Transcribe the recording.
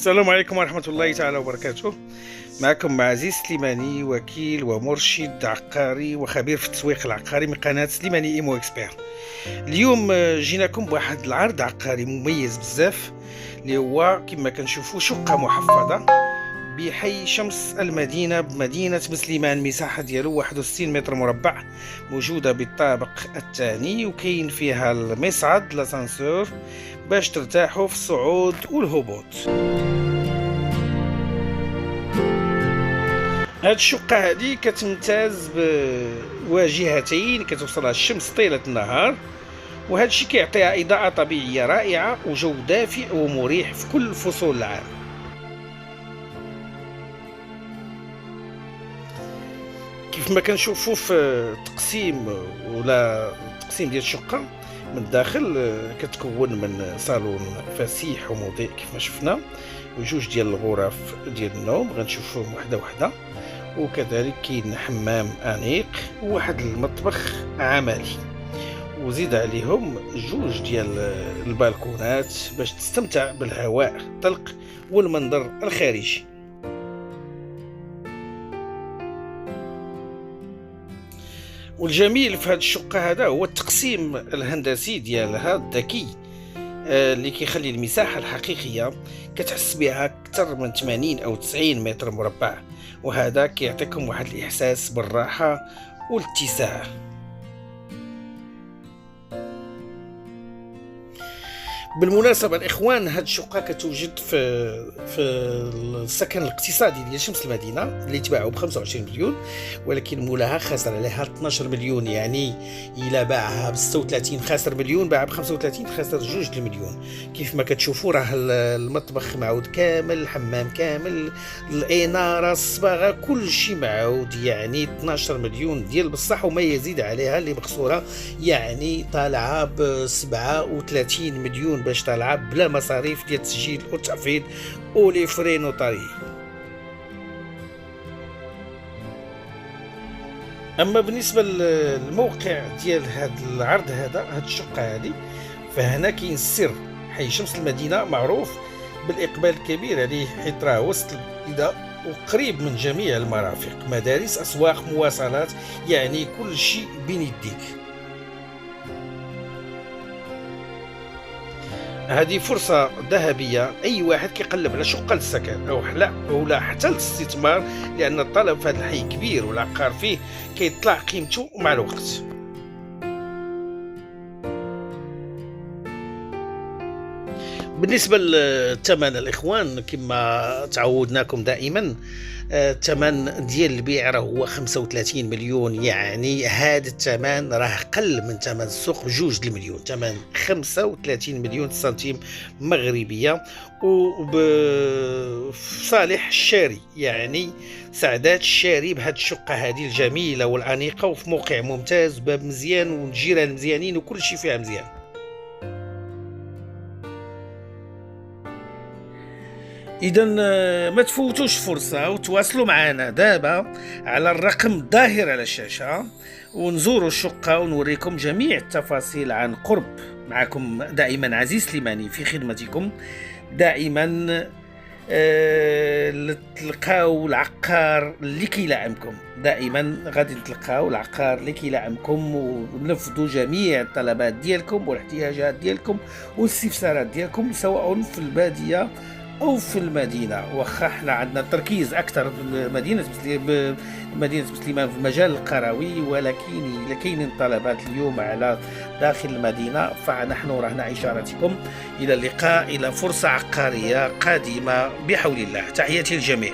السلام عليكم ورحمة الله تعالى وبركاته. معكم عزيز سليماني، وكيل ومرشد عقاري وخبير في التسويق العقاري من قناة سليماني ايمو اكسبير. اليوم جيناكم بواحد العرض عقاري مميز بزاف اللي هو كما كنشوفوا شقة محفظة بحي شمس المدينة بمدينة بسليمان. مساحة ديالو 61 متر مربع، موجودة بالطابق الثاني، وكاين فيها المصعد لاسانسور باش ترتاحوا في الصعود والهبوط. هاد الشقة هادي كتمتاز بواجهتين كتوصلها الشمس طيلة النهار، وهذا الشيء كيعطيها إضاءة طبيعية رائعة وجو دافئ ومريح في كل فصول العام. كيف ما كنشوفوا في التقسيم ولا التقسيم ديال الشقة من الداخل، كتكون من صالون فسيح ومضيء كيف ما شفنا، وجوج ديال الغرف ديال النوم غنشوفوهم وحده وحده، وكذلك كاين حمام انيق وواحد المطبخ عملي، وزيد عليهم جوج ديال البالكونات باش تستمتع بالهواء الطلق والمنظر الخارجي. والجميل في هذه الشقة هذا هو التقسيم الهندسي ديالها الذكي، اللي كيخلي المساحة الحقيقية كتحس بها أكثر من 80 أو 90 متر مربع، وهذا كيعطيكم واحد الإحساس بالراحة والاتساع. بالمناسبة الإخوان، هاد الشقة كتوجد في السكن الاقتصادي ديال شمس المدينة اللي تباعوا ب 25 مليون، ولكن مولاها خسر عليها 12 مليون. يعني إلا باعها ب 36 خاسر مليون، باعها ب 35 خاسر 2 المليون. كيف ما كتشوفوا راه المطبخ معود كامل، الحمام كامل، الإنارة، الصباغة، كل شيء معود. يعني 12 مليون ديال بصح وما يزيد عليها، اللي مخسورة يعني طالعة ب 37 مليون باش تلعب بلا مصاريف ديال التسجيل والتحفيظ ولي فري نوطاري. اما بالنسبه للموقع ديال هذا العرض هاد الشقه هذه، فهنا كاين السر. حي شمس المدينه معروف بالاقبال الكبير عليه، حيت راه وسط البلده وقريب من جميع المرافق، مدارس، اسواق، مواصلات، يعني كل شيء بين يديك. هذه فرصة ذهبية أي واحد كيقلب على شقة للسكن أو لا حتى للاستثمار، لأن الطلب في هذا الحي كبير والعقار فيه كيطلع قيمته مع الوقت. بالنسبة للثمن الإخوان، كما تعودناكم دائما، الثمن ديال البيع راه هو 35 مليون. يعني هذا الثمن راه قل من ثمن السوق ب2 المليون، ثمن 35 مليون سنتيم مغربية، وبصالح الشاري. يعني سعادات الشاري بهذه الشقة هذه الجميلة والأنيقة، وفي موقع ممتاز، باب مزيان، والجيران مزيانين، وكل شيء فيها مزيان. إذا ما تفوتوش فرصة، وتواصلوا معنا دابا على الرقم الظاهر على الشاشة، ونزوروا الشقة ونوريكم جميع التفاصيل عن قرب. معكم دائما عزيز سليماني في خدمتكم دائما. تلقاو العقار اللي كيلائمكم، دائما غادي تلقاو العقار اللي كيلائمكم، ونفذوا جميع الطلبات ديالكم والاحتياجات ديالكم والاستفسارات ديالكم، سواء في البادية أو في المدينة. واخا حنا عندنا تركيز أكثر بمدينة بسليمان في المجال القروي، ولكن كاينين طلبات اليوم على داخل المدينة، فنحن رهن إشارتكم. إلى اللقاء، إلى فرصة عقارية قادمة بحول الله. تحياتي للجميع.